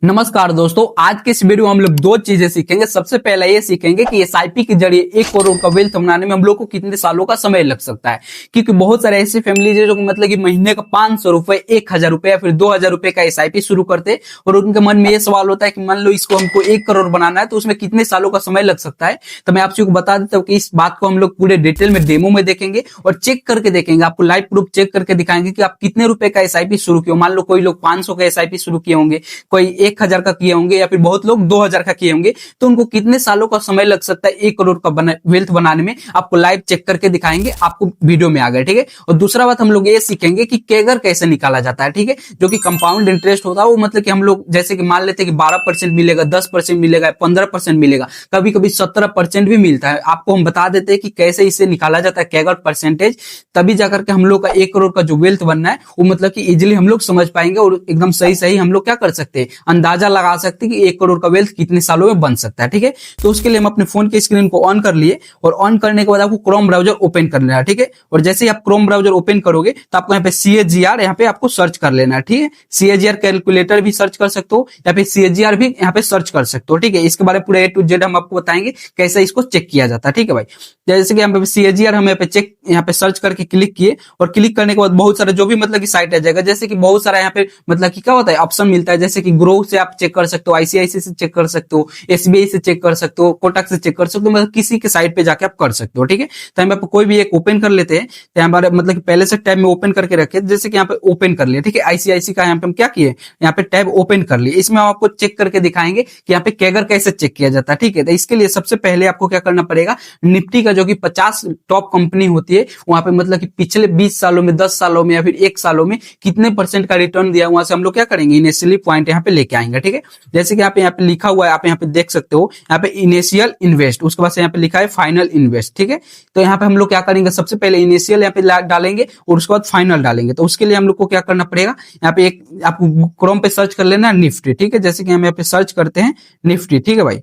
नमस्कार दोस्तों, आज के इस वीडियो में हम लोग दो चीजें सीखेंगे। सबसे पहला ये सीखेंगे कि एसआईपी के जरिए 1 करोड़ का वेल्थ बनाने में हम लोग को कितने सालों का समय लग सकता है। क्योंकि बहुत सारे ऐसे फैमिली है जो मतलब कि महीने का 500 रुपए, 1000 रुपए या फिर 2000 रुपए का एसआईपी शुरू करते हैं और उनके मन में ये सवाल होता है कि मान लो इसको हमको 1 करोड़ बनाना है तो उसमें कितने सालों का समय लग सकता है। तो मैं आपको बता देता हूँ कि इस बात को हम लोग पूरे डिटेल में डेमो में देखेंगे और चेक करके देखेंगे। आपको लाइव प्रूफ चेक करके दिखाएंगे कि आप कितने रुपए का एसआईपी शुरू किए। मान लो कोई लोग 500 का एसआईपी शुरू किए होंगे, कोई 1000 का किए होंगे या फिर बहुत लोग 2000 का किए होंगे, तो उनको कितने सालों का समय लग सकता है 1 करोड़ का वेल्थ बनाने में। आपको लाइव चेक करके दिखाएंगे, आपको वीडियो में आ गए, ठीक है। और दूसरा बात हम लोग ये सीखेंगे कि कैगर कैसे निकाला जाता है, ठीक है। जो कि कंपाउंड इंटरेस्ट होता है वो मतलब कि हम लोग जैसे कि मान लेते हैं कि 12% मिलेगा, 10% मिलेगा, 15% मिलेगा, कभी कभी 17% भी मिलता है। आपको हम बता देते हैं कि कैसे इसे निकाला जाता है कैगर परसेंटेज, तभी जाकर के हम लोग का 1 करोड़ का जो वेल्थ बनना है वो मतलब कि इजिली हम लोग समझ पाएंगे और एकदम सही सही हम लोग क्या कर सकते हैं, अंदाजा लगा सकते हैं कि 1 करोड़ का वेल्थ कितने सालों में बन सकता है, ठीक है। तो उसके लिए हम अपने फोन के स्क्रीन को ऑन कर लिए और ऑन करने के बाद आपको क्रोम ब्राउजर ओपन कर लेना है, ठीक है। और जैसे ही आप क्रोम ब्राउजर ओपन करोगे तो आपको यहाँ पे CAGR यहाँ पे आपको सर्च कर लेना है, ठीक है। CAGR कैलकुलेटर भी सर्च कर सकते हो या फिर CAGR भी यहाँ पे सर्च कर सकते हो, ठीक है। इसके बारे में पूरा A to Z हम आपको बताएंगे कैसे इसको चेक किया जाता है, ठीक है भाई। जैसे कि यहाँ पे CAGR हम यहाँ पे चेक यहाँ पे सर्च करके क्लिक किए और क्लिक करने के बाद बहुत सारा जो भी मतलब की साइट आ जाएगा। जैसे कि बहुत सारा यहाँ पे मतलब कि क्या होता है ऑप्शन मिलता है, जैसे कि ग्रो से आप चेक कर सकते हो, ICICI से चेक कर सकते हो, SBI से चेक कर सकते हो, कोटक से चेक कर सकते हो, मतलब किसी के साइट पे जाके आप कर सकते हो, ठीक है। तो हम कोई भी एक ओपन कर लेते हैं। तो हमारे मतलब कि पहले से टैब में ओपन करके रखे, जैसे कि यहाँ पे ओपन कर लिया, ठीक है। ICICI का यहाँ पे हम क्या किए, यहाँ पे टैब ओपन कर लिए। इसमें हम आपको चेक करके दिखाएंगे कि यहाँ पे कैगर कैसे चेक किया जाता है, ठीक है। तो इसके लिए सबसे पहले आपको क्या करना पड़ेगा, निफ्टी का जो कि 50 टॉप कंपनी होती है वहां पे मतलब कि पिछले 20 सालों में, 10 सालों में या फिर 1 सालों में कितने % का रिटर्न दिया, वहां से हम लोग क्या करेंगे इनिशियली पॉइंट यहाँ पे लेके आएंगे, ठीक है। जैसे कि यहाँ पे लिखा हुआ है, आप यहाँ पे देख सकते हो, यहाँ पे इनिशियल इन्वेस्ट, उसके बाद से यहाँ पे लिखा है फाइनल इन्वेस्ट, ठीक है। तो यहाँ पे हम लोग क्या करेंगे, सबसे पहले इनिशियल यहाँ पे डालेंगे और उसके बाद फाइनल डालेंगे। तो उसके लिए हम लोग को क्या करना पड़ेगा, यहाँ पे एक आपको क्रोम पे सर्च कर लेना निफ्टी, ठीक है। जैसे कि हम यहाँ पे सर्च करते हैं निफ्टी, ठीक है भाई।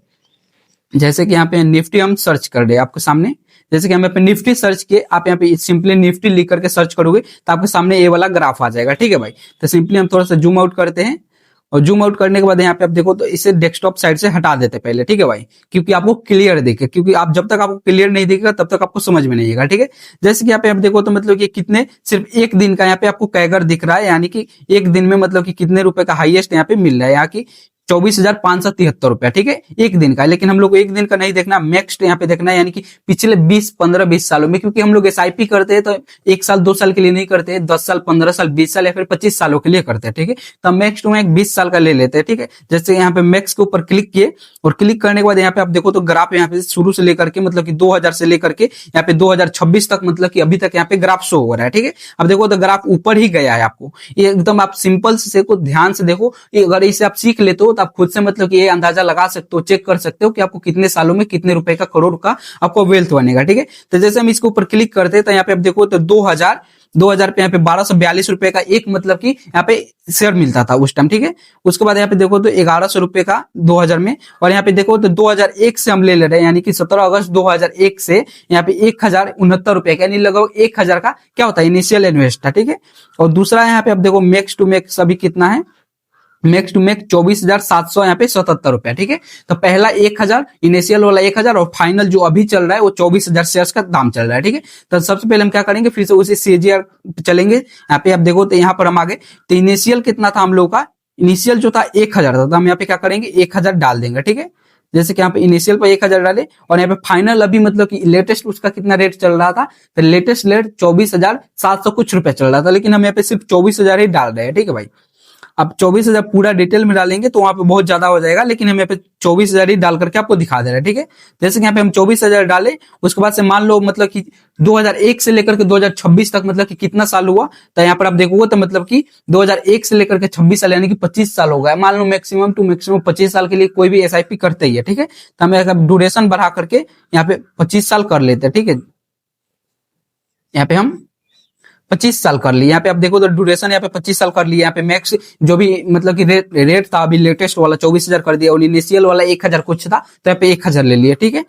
जैसे कि यहाँ पे निफ्टी हम सर्च कर रहे हैं आपके सामने, जैसे कि हम यहाँ पे निफ्टी सर्च किए, आप यहाँ पे सिंपली निफ्टी लिख करके सर्च करोगे तो आपके सामने ये वाला ग्राफ आ जाएगा, ठीक है भाई। तो सिंपली हम थोड़ा सा जूम आउट करते हैं और जूम आउट करने के बाद यहाँ पे आप देखो तो इसे डेस्कटॉप साइड से हटा देते पहले, ठीक है भाई, क्योंकि आपको क्लियर दिखे। क्योंकि आप जब तक आपको क्लियर नहीं दिखेगा तब तक आपको समझ में नहीं आएगा, ठीक है। जैसे कि यहाँ पे आप देखो तो मतलब कि कितने सिर्फ एक दिन का यहाँ पे आपको कैगर दिख रहा है, यानी कि एक दिन में मतलब कि कितने रुपए का हाईएस्ट यहाँ पे मिल रहा है, यहाँ की 24,573 रुपया, ठीक है, एक दिन का। लेकिन हम लोग को एक दिन का नहीं देखना, नेक्स्ट यहाँ पे देखना है, यानी कि पिछले 15-20 सालों में। क्योंकि हम लोग एसआईपी करते हैं तो 1 साल 2 साल के लिए नहीं करते हैं, 10 साल 15 साल 20 साल या फिर 25 सालों के लिए करते हैं, ठीक है। तो नेक्स्ट में 20 साल का ले लेते हैं, ठीक है। जैसे यहाँ पे मैक्स के ऊपर क्लिक किए और क्लिक करने के बाद यहाँ पे आप देखो तो ग्राफ यहाँ पे शुरू से लेकर के मतलब कि 2000 से लेकर के यहाँ पे 2026 तक मतलब कि अभी तक यहाँ पे ग्राफ शो हो रहा है, ठीक है। अब देखो तो ग्राफ ऊपर ही गया है। आपको ये एकदम आप सिंपल से को ध्यान से देखो, अगर इसे आप सीख लेते हो तो आप खुद से मतलब कि ये अंदाजा लगा सकते हो, चेक कर सकते हो कि आपको कितने सालों में कितने रुपए का, करोड़ का आपको वेल्थ बनेगा, ठीक है। तो जैसे हम इसके ऊपर क्लिक करते हैं तो यहाँ पे आप देखो तो 2000 पे यहाँ पे 1242 रुपए का एक मतलब कि यहाँ पे शेयर मिलता था उस टाइम, ठीक है। उसके बाद यहाँ पे देखो तो 1100 रुपए का 2000 में, और यहाँ पे देखो तो 2001 से हम ले रहे हैं, यानी कि 17 अगस्त 2001 से यहाँ पे 1069 रुपए का, यानी लगभग 1000 का क्या होता है इनिशियल इन्वेस्ट था, ठीक है। और दूसरा यहाँ पे आप देखो मैक्स टू मैक्स अभी कितना है, मैक्स टू मैक्स 24,700 यहाँ पे 77 रुपया, ठीक है। तो पहला 1000 इनिशियल वाला 1000 और फाइनल जो अभी चल रहा है वो 24,000 शेयर्स का दाम चल रहा है, ठीक है। तो सबसे पहले हम क्या करेंगे, फिर से उसी CAGR चलेंगे। यहाँ पे आप देखो तो यहाँ पर हम आगे, तो इनिशियल कितना था हम लोग का, इनिशियल जो था 1000 था, तो हम यहाँ पे क्या करेंगे 1000 डाल देंगे, ठीक है। जैसे कि यहाँ पे इनिशियल पर 1000 डाले और यहाँ पे फाइनल अभी मतलब कि लेटेस्ट उसका कितना रेट चल रहा था, तो लेटेस्ट रेट 24,700 कुछ रुपए चल रहा था, लेकिन हम यहाँ पे सिर्फ 24,000 ही डाल रहे हैं, ठीक है भाई। अब 24,000 पूरा डिटेल में डालेंगे तो वहां पे बहुत ज्यादा हो जाएगा, लेकिन हम यहाँ पे 24,000 ही डाल करके आपको दिखा दे रहे हैं, ठीक है। जैसे कि यहाँ पे हम 24,000 डाले, उसके बाद से मान लो मतलब कि 2001 से लेकर के 2026 तक मतलब कि कितना साल हुआ, तो यहाँ पर आप देखोगे तो मतलब कि 2001 से लेकर के 26 साल यानी कि 25 साल हो गया। मान लो मैक्सिमम टू मैक्सिमम 25 साल के लिए कोई भी एसआईपी करते ही है, ठीक है। तो हमें ड्यूरेशन बढ़ा करके यहाँ पे 25 साल कर लेते हैं, ठीक है। यहाँ पे हम 25 साल कर लिए, यहाँ पे आप देखो तो ड्यूरेशन यहाँ पे 25 साल कर लिए। यहाँ पे मैक्स जो भी मतलब कि रेट था अभी लेटेस्ट वाला 24,000 कर दिया और इनिशियल वाला 1000 कुछ था, तो यहाँ पे 1000 ले लिए, ठीक है।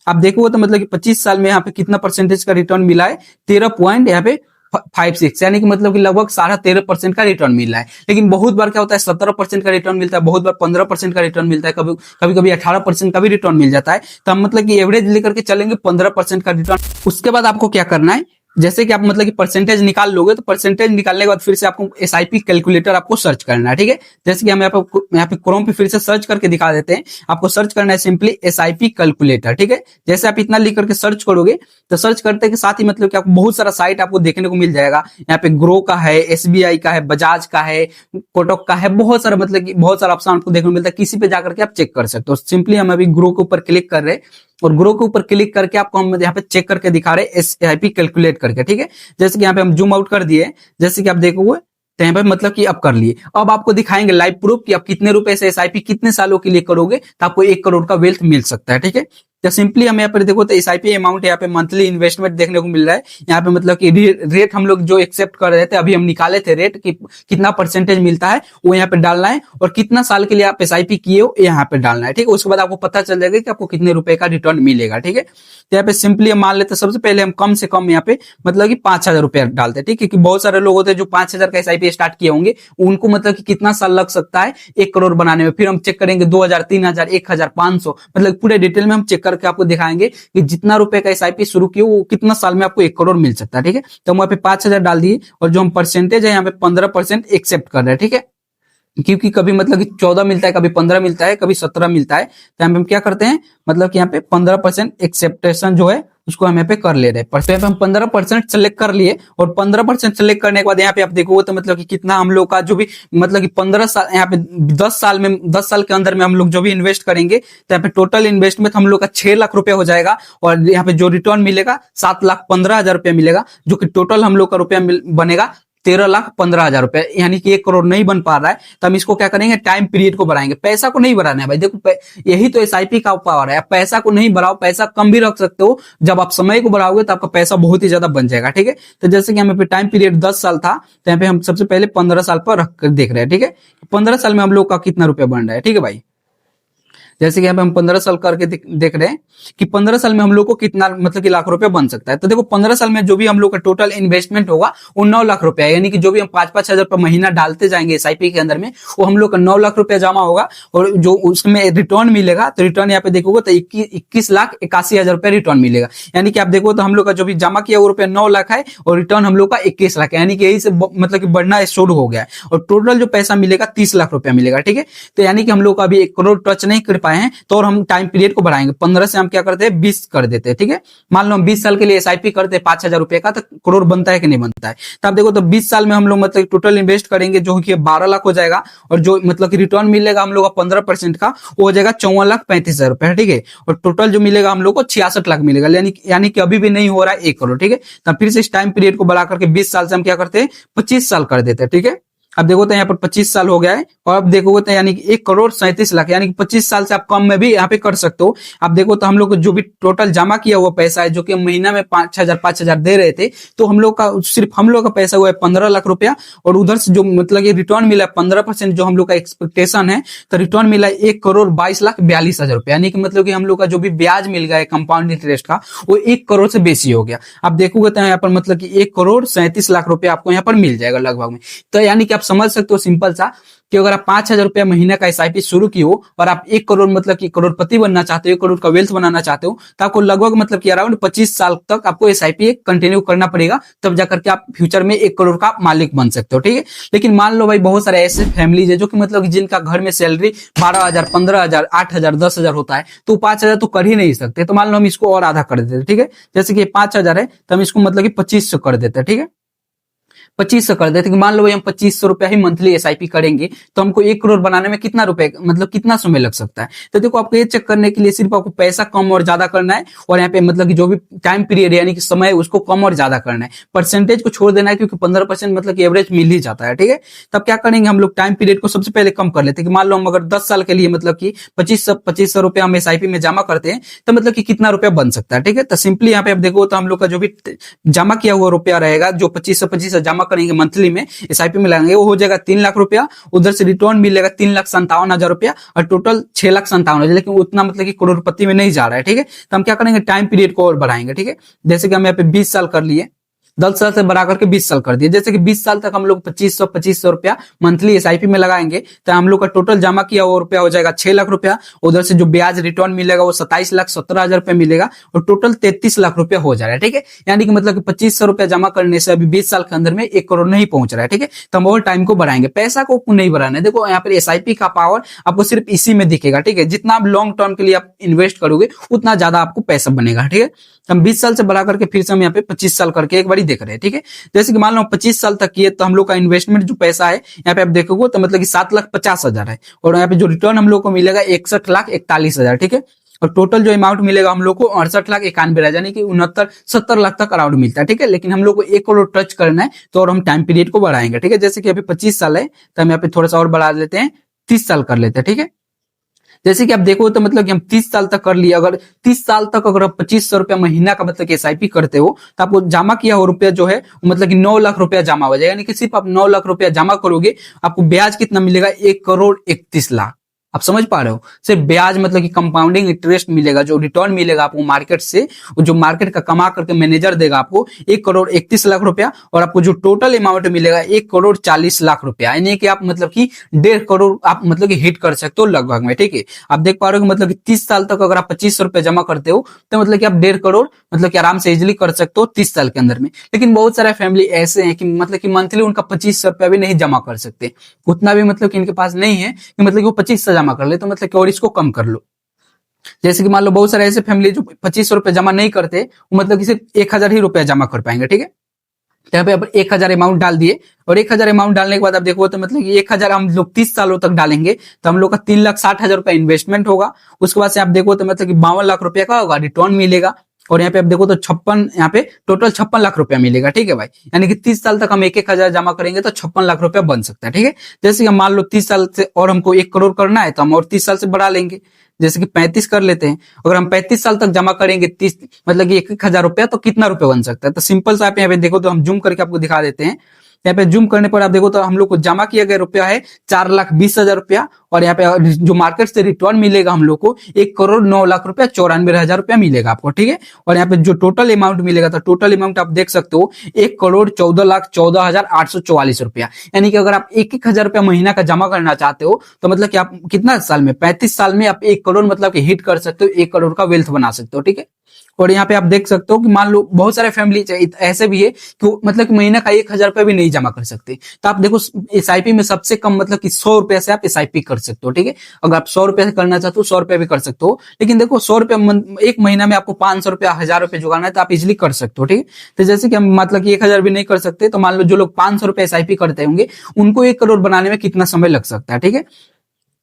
आप देखो तो मतलब कि 25 साल में यहाँ पे कितना परसेंटेज का रिटर्न मिला है, 13 पॉइंट यहाँ पे 5-6, यानी कि मतलब कि लगभग 13.5% का रिटर्न मिल रहा है। लेकिन बहुत बार क्या होता है 17% का रिटर्न मिलता है, बहुत बार 15% का रिटर्न मिलता है, कभी कभी 18% का भी रिटर्न मिल जाता है। तो हम मतलब कि एवरेज लेकर के चलेंगे 15% का रिटर्न। उसके बाद आपको क्या करना है, जैसे कि आप मतलब कि परसेंटेज निकाल लोगे, तो परसेंटेज निकालने के बाद फिर से आपको एसआईपी कैलकुलेटर आपको सर्च करना है, ठीक है। जैसे कि हम यहाँ पे क्रोम पे फिर से सर्च करके दिखा देते हैं। आपको सर्च करना है सिंपली एसआईपी कैलकुलेटर, ठीक है। जैसे आप इतना लिख करके सर्च करोगे, तो सर्च करते के साथ ही मतलब कि आपको बहुत सारा साइट आपको देखने को मिल जाएगा। यहाँ पे ग्रो का है, एसबीआई का है, बजाज का है, कोटक का है, बहुत सारा मतलब कि बहुत सारा ऑप्शन आपको देखने को मिलता है। किसी पे जाकर के आप चेक कर सकते हो। सिंपली हम अभी ग्रो के ऊपर क्लिक कर रहे हैं, और ग्रो के ऊपर क्लिक करके आपको हम यहाँ पे चेक करके दिखा रहे हैं एसआईपी कैलकुलेट करके, ठीक है। जैसे कि यहाँ पे हम जूम आउट कर दिए, जैसे कि आप देखोगे तो यहाँ पे मतलब कि अब कर लिए। अब आपको दिखाएंगे लाइव प्रूफ कि आप कितने रुपए से एसआईपी कितने सालों के लिए करोगे तो आपको 1 करोड़ का वेल्थ मिल सकता है, ठीक है। तो सिंपली हम यहाँ पर देखो तो एसआईपी अमाउंट यहाँ पे मंथली इन्वेस्टमेंट देखने को मिल रहा है। यहाँ पे मतलब कि रेट हम लोग जो एक्सेप्ट कर रहे थे, अभी हम निकाले थे रेट कि कितना परसेंटेज मिलता है, वो यहाँ पे डालना है, और कितना साल के लिए आप एसआईपी किए हो यहाँ पे डालना है, ठीक है। उसके बाद आपको पता चल जाएगा कि आपको कितने रुपए का रिटर्न मिलेगा, ठीक है। तो यहाँ पे सिंपली हम मान लेते हैं, सबसे पहले हम कम से कम यहाँ पे मतलब कि 5,000 रुपया डालते हैं, ठीक है। क्योंकि बहुत सारे लोग होते हैं जो 5,000 का एसआईपी स्टार्ट किए होंगे, उनको मतलब कि कितना साल लग सकता है 1 करोड़ बनाने में। फिर हम चेक करेंगे 2,000, 3,000, 1,000, 500, मतलब पूरे डिटेल में हम चेक करके आपको दिखाएंगे कि जितना रुपए का एसआईपी शुरू किया वो कितना साल में आपको 1 करोड़ मिल सकता है, ठीक है। तो हम वहां पे 5,000 डाल दिए, और जो हम परसेंटेज है यहाँ पे 15% एक्सेप्ट कर रहे हैं, ठीक है। क्योंकि कभी मतलब कि 14 मिलता है, कभी 15 मिलता है, कभी 17 मिलता है। तो हम क्या करते हैं, मतलब कि यहाँ पे 15% एक्सेप्टेशन जो है उसको हम यहाँ पे कर ले रहे हैं। यहाँ पे हम 15% सेलेक्ट कर लिए, और 15% सेलेक्ट करने के बाद यहाँ पे आप देखोगे तो मतलब कि कितना हम लोग का जो भी मतलब कि 15 साल, यहाँ पे 10 साल के अंदर में हम लोग जो भी इन्वेस्ट करेंगे, तो यहाँ पे टोटल इन्वेस्टमेंट हम लोग का 6 लाख रुपया हो जाएगा, और यहाँ पे जो रिटर्न मिलेगा 7,15,000 रुपया मिलेगा, जो कि टोटल हम लोग का रुपया बनेगा 13,15,000 रुपए, यानी कि 1 करोड़ नहीं बन पा रहा है। तो हम इसको क्या करेंगे, टाइम पीरियड को बढ़ाएंगे। पैसा को नहीं बढ़ाना है भाई, देखो यही तो एसआईपी का पावर है। पैसा को नहीं बढ़ाओ, पैसा कम भी रख सकते हो, जब आप समय को बढ़ाओगे तो आपका पैसा बहुत ही ज्यादा बन जाएगा, ठीक है। तो जैसे कि हमें पे टाइम पीरियड 10 साल था, तो यहाँ पे हम सबसे पहले 15 साल पर रख कर देख रहे हैं, ठीक है। 15 साल में हम लोग का कितना रुपया बन रहा है, ठीक है भाई। जैसे कि यहाँ पे हम 15 साल करके देख रहे हैं कि 15 साल में हम लोग को कितना मतलब कि लाख रुपए बन सकता है। तो देखो 15 साल में जो भी हम लोग का टोटल इन्वेस्टमेंट होगा वो 9 लाख रुपया, यानी कि जो भी हम 5-5 हजार रुपये महीना डालते जाएंगे एसआईपी के अंदर में, वो हम लोग का 9 लाख रुपया जमा होगा। और जो उसमें रिटर्न मिलेगा, तो रिटर्न यहाँ पे देखोगे तो 21,81,000 रुपया रिटर्न मिलेगा। यानी कि आप देखो तो हम लोग का जो भी जमा किया वो रुपया 9 लाख है, और रिटर्न हम लोग का 21 लाख है, यानी कि यही से मतलब कि बढ़ना शुरू हो गया है। और टोटल जो पैसा मिलेगा 30 लाख रुपया मिलेगा, ठीक है। तो यानी कि हम लोग का अभी 1 करोड़ टच नहीं कर पाए हैं, तो और हम टाइम पीरियड को बढ़ाएंगे। 15 से हम क्या करते हैं 20 कर देते हैं, ठीक है। मान लो हम 20 साल के लिए एसआईपी करते हैं 5,000 रुपए का, तो करोड़ बनता है कि नहीं बनता है। तो आप देखो तो 20 साल में हम लोग मतलब टोटल इन्वेस्ट करेंगे जो कि 12 लाख हो जाएगा, और जो मतलब कि रिटर्न मिलेगा हम लोग का 15% का, वो हो जाएगा 54,35,000 रुपए, ठीक है। और टोटल जो मिलेगा हम लोग को 66 लाख मिलेगा, यानी कि अभी भी नहीं हो रहा है 1 करोड़, ठीक है। तो फिर से इस टाइम पीरियड को बढ़ा करके 20 साल से हम क्या करते हैं 25 साल कर देते हैं, ठीक है। अब देखो तो यहाँ पर 25 साल हो गया है, और अब देखोगे तो यानी कि 1 करोड़ 37 लाख, यानी कि 25 साल से आप कम में भी यहाँ पे कर सकते हो। आप देखो तो हम लोग जो भी टोटल जमा किया हुआ पैसा है, जो कि महीना में 5,000 दे रहे थे, तो हम लोग का सिर्फ हम लोग का पैसा हुआ है 15 लाख रुपया, और उधर से जो मतलब कि रिटर्न मिला है 15% जो हम लोग का एक्सपेक्टेशन है, तो रिटर्न मिला है 1,42,42,000 रुपया, यानी कि मतलब कि हम लोग का जो भी ब्याज मिल गया है कंपाउंड इंटरेस्ट का, वो 1 करोड़ से बेसी हो गया। आप देखोगे तो यहाँ पर मतलब कि 1,37 लाख रुपया आपको यहाँ पर मिल जाएगा लगभग में। तो यानी कि आप समझ सकते हो सिंपल सा कि अगर आप 5,000 रुपया महीने का एसआईपी शुरू की हो, और आप 1 करोड़ मतलब कि करोड़पति बनना चाहते हो, 1 करोड़ का वेल्थ बनाना चाहते हो, तो आपको लगभग मतलब कि अराउंड 25 साल तक आपको एसआईपी कंटिन्यू करना पड़ेगा, तब जाकर के आप फ्यूचर में 1 करोड़ का मालिक बन सकते हो, ठीक है। लेकिन मान लो भाई बहुत सारे ऐसे फैमिलीज है जो कि मतलब कि जिनका घर में सैलरी 12,000, 15,000, 8,000, 10,000 होता है, तो 5,000 तो कर ही नहीं सकते। तो मान लो हम इसको और आधा कर देते हैं, ठीक है। जैसे कि 5,000 है, तो हम इसको मतलब कि 2500 कर देते हैं, ठीक है। 2500 कर देते कि मान लो भाई हम 2500 रुपया ही मंथली एसआईपी करेंगे, तो हमको 1 करोड़ बनाने में कितना रुपए मतलब कितना समय लग सकता है। तो देखो आपको ये चेक करने के लिए सिर्फ आपको पैसा कम और ज्यादा करना है, और यहाँ पे मतलब कि जो भी टाइम पीरियड यानी कि समय उसको कम और ज्यादा करना है, परसेंटेज को छोड़ देना है, क्योंकि 15% मतलब कि एवरेज मिल ही जाता है, ठीक है। तब क्या करेंगे हम लोग टाइम पीरियड को सबसे पहले कम कर लेते हैं कि मान लो हम अगर 10 साल के लिए मतलब कि 2500 रुपया हम एसआईपी में जमा करते हैं, तो मतलब कि कितना रुपया बन सकता है, ठीक है। तो सिंपली यहाँ पे आप देखो तो हम लोग का जो भी जमा किया हुआ रुपया रहेगा, जो 2500 जमा करेंगे मंथली में एसआईपी में लगाएंगे, वो हो जाएगा 3 लाख रुपया। उधर से रिटर्न मिलेगा 3,57,000 रुपया, और टोटल 6,57,000, लेकिन उतना मतलब कि करोड़पति में नहीं जा रहा है, ठीक है। तो हम क्या करेंगे टाइम पीरियड को और बढ़ाएंगे, ठीक है। जैसे कि हम यहाँ पे 20 साल कर लिए, 10 साल से बढ़ा करके 20 साल कर दिए। जैसे कि 20 साल तक हम लोग 2500 रुपया मंथली एसआईपी में लगाएंगे तो हम लोग का टोटल जमा किया हुआ रुपया हो जाएगा 6 लाख रुपया। उधर से जो ब्याज रिटर्न मिलेगा वो 27,17,000 रुपया मिलेगा और टोटल 33 लाख रुपया हो जा रहा है। ठीक है, यानी कि मतलब कि 2500 रुपया जमा करने से अभी 20 साल के अंदर में 1 करोड़ नहीं पहुंच रहा है। ठीक है, तो हम और टाइम को बढ़ाएंगे, पैसा को नहीं बढ़ाना है। देखो यहाँ पर एसआईपी का पावर आपको सिर्फ इसी में दिखेगा। ठीक है, जितना आप लॉन्ग टर्म के लिए आप इन्वेस्ट करोगे उतना ज्यादा आपको पैसा बनेगा। ठीक है, हम 20 साल से बढ़ा करके फिर से हम यहाँ पे 25 साल करके एक बार देख रहे हैं। ठीक है, जैसे कि मान लो 25 साल तक किए तो हम लोग का इन्वेस्टमेंट जो पैसा है यहाँ पे आप देखोगे तो मतलब कि 7,50,000 है और यहाँ पे जो रिटर्न हम लोग को मिलेगा 61,41,000। ठीक है, और टोटल जो अमाउंट मिलेगा हम लोग को 68,91,000 यानी कि 69-70 लाख तक अराउंड मिलता है। ठीक है, लेकिन हम लोग को 1 करोड़ टच करना है तो और हम टाइम पीरियड को बढ़ाएंगे। ठीक है, जैसे कि अभी 25 साल है तो हम यहाँ पे थोड़ा सा और बढ़ा लेते हैं, 30 साल कर लेते हैं। ठीक है, जैसे कि आप देखो तो मतलब कि हम 30 साल तक कर लिए, अगर 30 साल तक अगर आप 2500 रुपया महीना का मतलब कि एसआईपी करते हो तो आपको जमा किया हुआ रुपया जो है मतलब कि 9 लाख रुपया जमा हो जाएगा। यानी कि सिर्फ आप 9 लाख रुपया जमा करोगे आपको ब्याज कितना मिलेगा, 1,31,00,000। आप समझ पा रहे हो, सिर्फ ब्याज मतलब कि कंपाउंडिंग इंटरेस्ट मिलेगा, जो रिटर्न मिलेगा आपको मार्केट से, जो मार्केट का कमा करके मैनेजर देगा आपको 1,31,00,000 रुपया और आपको जो टोटल अमाउंट मिलेगा 1,40,00,000 रुपया। यानी कि आप मतलब कि 1.5 करोड़ आप मतलब कि हिट कर सकते हो लगभग में। ठीक है, आप देख पा रहे हो कि मतलब कि 30 साल तक अगर आप 2500 रुपया जमा करते हो तो मतलब कि आप 1.5 करोड़ मतलब कि आराम से इजिली कर सकते हो 30 साल के अंदर में। लेकिन बहुत सारे फैमिली ऐसे हैं कि मतलब कि मंथली उनका 2500 रुपया भी नहीं जमा कर सकते, उतना भी मतलब कि इनके पास नहीं है कि मतलब कि वो 25 जमा कर ले, तो मतलब कि और इसको कम कर लो। जैसे कि मान लो बहुत सारे ऐसे फैमिली जो 2500 रुपया जमा नहीं करते, वो मतलब कि सिर्फ 1,000 ही रुपया जमा कर पाएंगे। ठीक है, यहाँ पे आप 1,000 अमाउंट डाल दिए और 1,000 अमाउंट डालने के बाद आप देखो तो मतलब कि 1,000 हम लोग 30 सालों तक डालेंगे तो हम लोग का 3,60,000 रुपया इन्वेस्टमेंट होगा। उसके बाद से आप देखो तो मतलब कि 52 लाख रुपया का होगा रिटर्न मिलेगा और यहाँ पे आप देखो तो 56 यहाँ पे टोटल 56 लाख रुपया मिलेगा। ठीक है भाई, यानी कि 30 साल तक हम 1,000 जमा करेंगे तो 56 लाख रुपया बन सकता है। ठीक है, जैसे कि हम मान लो 30 साल से और हमको 1 करोड़ करना है तो हम और 30 साल से बढ़ा लेंगे, जैसे कि 35 कर लेते हैं। अगर हम 35 साल तक जमा करेंगे 30 मतलब कि 1,000 रुपया तो कितना रुपया बन सकता है, तो सिंपल सा आप यहाँ पे देखो तो हम जूम करके आपको दिखा देते हैं। यहाँ पे जूम करने पर आप देखो तो हम लोग को जमा किया गया रुपया है 4,20,000 रुपया और यहाँ पे जो मार्केट से रिटर्न मिलेगा हम लोग को 1,09,94,000 रुपया मिलेगा आपको। ठीक है, और यहाँ पे जो टोटल अमाउंट मिलेगा तो टोटल अमाउंट आप देख सकते हो 1,14,14,14,844 रुपया। यानी कि अगर आप 1,000 रुपया महीना का जमा करना चाहते हो तो मतलब कि आप कितना साल में 35 साल में आप 1 करोड़ मतलब कि हिट कर सकते हो, 1 करोड़ का वेल्थ बना सकते हो। ठीक है, और यहाँ पे आप देख सकते हो कि मान लो बहुत सारे फैमिली ऐसे भी है कि मतलब कि महीना का 1,000 रुपया भी नहीं जमा कर सकते, तो आप देखो एसआईपी में सबसे कम मतलब कि 100 रुपया से आप एसआईपी कर सकते हो। ठीक है, अगर आप 100 रुपया से करना चाहते हो 100 रुपया भी कर सकते हो, लेकिन देखो 100 रुपया एक महीना में आपको 500 रुपया 1,000 रुपया जुगाना है तो आप इजिली कर सकते हो। ठीक है, तो जैसे कि हम मतलब कि 1,000 भी नहीं कर सकते तो मान लो जो लोग 500 रुपया एसआईपी करते होंगे उनको 1 करोड़ बनाने में कितना समय लग सकता है। ठीक है,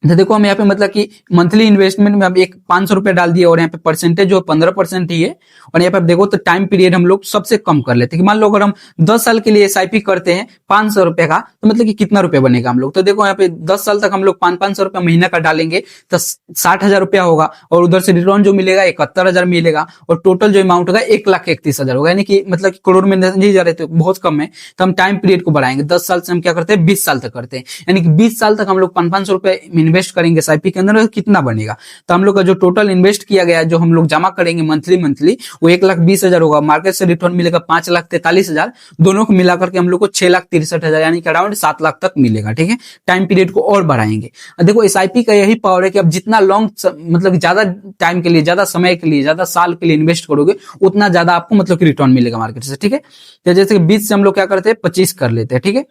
तो देखो हम यहाँ पे मतलब कि मंथली इन्वेस्टमेंट में अब एक 500 रुपया डाल दिए और यहाँ पे परसेंटेज जो 15% ही है और यहाँ पे आप देखो तो टाइम पीरियड हम लोग सबसे कम कर लेते हैं कि मान लो अगर हम 10 साल के लिए एसआईपी करते हैं 500 रुपए का तो मतलब कि कितना रुपया बनेगा हम लोग, तो देखो यहाँ पे 10 साल तक हम लोग 500 रुपया महीना का डालेंगे तो 60,000 रुपया होगा और उधर से रिटर्न जो मिलेगा 71,000 मिलेगा और टोटल जो अमाउंट होगा 1,31,000 होगा। यानी कि मतलब कि करोड़ में नहीं जा रहे तो बहुत कम है, तो हम टाइम पीरियड को बढ़ाएंगे। 10 साल से हम क्या करते हैं 20 साल तक करते हैं, यानी कि 20 साल तक हम लोग 500 रुपए इन्वेस्ट करेंगे एसआईपी के अंदर, कितना बनेगा, तो हम लोग का जो टोटल इन्वेस्ट किया गया है जो हम लोग जमा करेंगे मंथली वो 1,20,000 होगा, मार्केट से रिटर्न मिलेगा 5,43,000, दोनों को मिलाकर के हम लोग को 6,63,000 यानी कि अराउंड 7 लाख तक मिलेगा। ठीक है, टाइम पीरियड को और बढ़ाएंगे। देखो एसआईपी का यही पावर है कि अब जितना लॉन्ग मतलब ज्यादा टाइम के लिए, ज्यादा समय के लिए, ज्यादा साल के लिए इन्वेस्ट करोगे उतना ज्यादा आपको मतलब कि रिटर्न मिलेगा मार्केट से। ठीक है, तो जैसे कि 20 से हम लोग क्या करते हैं 25 कर लेते हैं। ठीक है,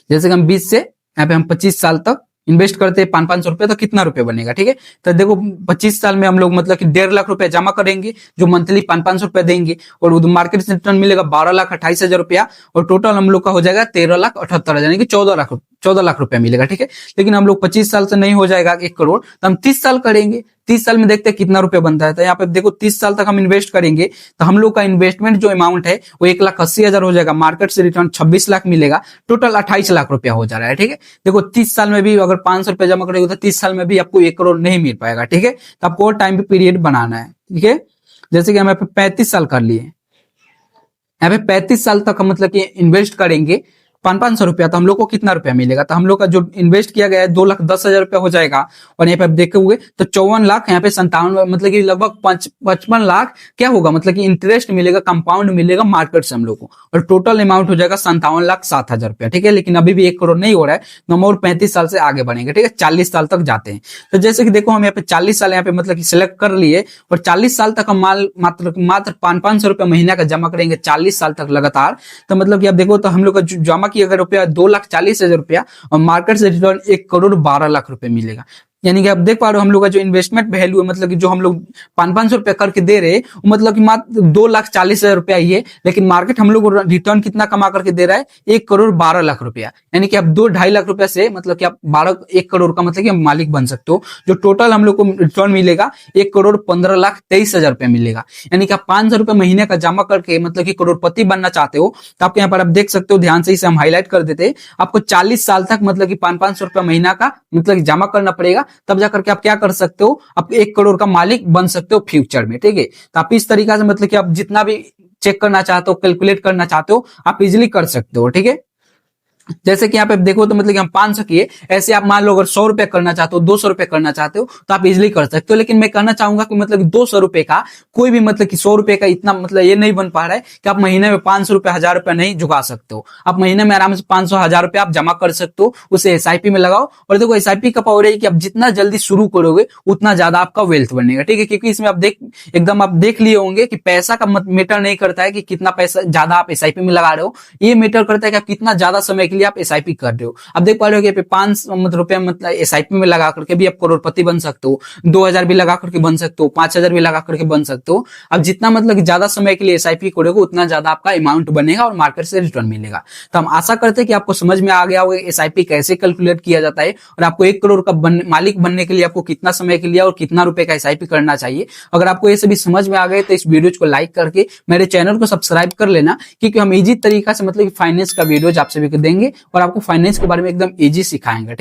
जैसे कि हम 20 से यहाँ पे हम 25 साल तक इन्वेस्ट करते हैं 500 रुपए तो कितना रुपए बनेगा। ठीक है, तो देखो 25 साल में हम लोग मतलब कि 1.5 लाख रुपया जमा करेंगे जो मंथली 500 रुपया देंगे और मार्केट से रिटर्न मिलेगा 12,28,000 रुपया और टोटल हम लोग का हो जाएगा 13,78,000 यानी कि 14 लाख रुपया मिलेगा। ठीक है, लेकिन हम लोग 25 साल से नहीं हो जाएगा 1 करोड़ तो हम 30 साल करेंगे, 30 साल में देखते हैं कितना रुपया बनता है। तो यहाँ पे देखो 30 साल तक हम इन्वेस्ट करेंगे तो हम लोग का इन्वेस्टमेंट जो अमाउंट है वो 1,80,000 हो जाएगा, मार्केट से रिटर्न 26 लाख मिलेगा, टोटल 28 लाख रुपया हो जा रहा है। ठीक है, देखो 30 साल में भी अगर 500 रुपया जमा करेंगे तो 30 साल में भी आपको 1 करोड़ नहीं मिल पाएगा। ठीक है, तो आपको और टाइम पीरियड बनाना है। ठीक है, जैसे कि हम यहाँ पे 35 साल कर लिए, यहाँ पे 35 साल तक हम मतलब कि इन्वेस्ट करेंगे ₹500 रुपया, तो हम लोग को कितना रुपया मिलेगा? तो हम लोग का जो इन्वेस्ट किया गया है 2,10,000 रुपया हो जाएगा। और यहाँ पे आप देखोगे तो 54 लाख, यहाँ पे 57, मतलब कि लगभग 55 लाख क्या होगा, मतलब कि इंटरेस्ट मिलेगा, कंपाउंड मिलेगा मार्केट से हम लोग को। और टोटल अमाउंट हो जाएगा 57,07,000 रुपया। ठीक है, लेकिन अभी भी 1 करोड़ नहीं हो रहा है, तो हम और 35 साल से आगे बढ़ेंगे। ठीक है, 40 साल तक जाते हैं। तो जैसे कि देखो हम यहाँ पे 40 साल यहाँ पे मतलब कि सिलेक्ट कर लिए, और 40 साल तक हम मात्र 500 रुपया महीना का जमा करेंगे 40 साल तक लगातार। तो मतलब कि आप देखो तो हम लोग का जमा किया गया रुपया 2,40,000 रुपया, और मार्केट से रिटर्न 1,12,00,000 रुपए मिलेगा। यानी कि आप देख पा रहे हो हम लोग का जो इन्वेस्टमेंट वैल्यू है, मतलब कि जो हम लोग 500 रुपया करके दे रहे हैं, मतलब कि मात्र 2,40,000 रुपया ही है, लेकिन मार्केट हम लोग को रिटर्न कितना कमा करके दे रहा है? 1,12,00,000 रुपया। यानी कि आप 2-2.5 लाख रुपया से मतलब कि आप 1 करोड़ का मतलब कि आप मालिक बन सकते हो। जो टोटल हम लोग को रिटर्न मिलेगा 1,15,23,000 रुपया मिलेगा। यानी कि आप 500 रुपये महीने का जमा करके मतलब कि करोड़पति बनना चाहते हो, तो आपके यहाँ पर आप देख सकते हो, ध्यान से इसे हम हाईलाइट कर देते हैं। आपको 40 साल तक मतलब कि 500 रुपया महीना का मतलब कि जमा करना पड़ेगा, तब जाकर के आप क्या कर सकते हो, आप 1 करोड़ का मालिक बन सकते हो फ्यूचर में। ठीक है, तो आप इस तरीका से मतलब कि आप जितना भी चेक करना चाहते हो, कैलकुलेट करना चाहते हो, आप इजिली कर सकते हो। ठीक है, जैसे कि यहाँ पे देखो तो मतलब कि हम 500 किए, ऐसे आप मान लो अगर 100 रुपए करना चाहते हो, 200 रुपए करना चाहते हो, तो आप इजिली कर सकते हो। लेकिन मैं कहना चाहूंगा कि मतलब कि 200 रुपए का कोई भी मतलब कि 100 रुपए का इतना मतलब ये नहीं बन पा रहा है कि आप महीने में 500 रुपए, 1,000 रुपया नहीं झुका सकते हो। आप महीने में आराम से 500, 1,000 रुपया आप जमा कर सकते हो, उसे एसआईपी में लगाओ। और देखो एसआईपी का पावर है कि आप जितना जल्दी शुरू करोगे उतना ज्यादा आपका वेल्थ बनेगा। ठीक है, क्योंकि इसमें आप देख लिए होंगे कि पैसा का मैटर नहीं करता है कि कितना पैसा ज्यादा आप एसआईपी में लगा रहे हो, ये मैटर करता है कि आप कितना ज्यादा समय के लिए आप एसआईपी कर रहे हो। अब देख पा रहे हो कि 500 रुपया मतलब एसआईपी में लगा करके भी आप करोड़पति बन सकते हो, 2,000 भी लगा करके बन सकते हो, 5,000 भी लगा करके बन सकते हो। अब जितना मतलब ज्यादा समय के लिए एसआईपी करोगे उतना ज्यादा आपका अमाउंट बनेगा और मार्केट से रिटर्न मिलेगा। तो हम आशा करते हैं कि आपको समझ में आ गया होगा एसआईपी कैसे कैलकुलेट किया जाता है, और आपको 1 करोड़ का मालिक बनने के लिए आपको कितना समय के लिए और कितना रुपए का एसआईपी करना चाहिए। अगर आपको ये सभी समझ में आ गए तो इस वीडियो को लाइक करके मेरे चैनल को सब्सक्राइब कर लेना, क्योंकि हम इजी तरीका से मतलब फाइनेंस का वीडियो आप सभी को देंगे और आपको फाइनेंस के बारे में एकदम इजी सिखाएंगे।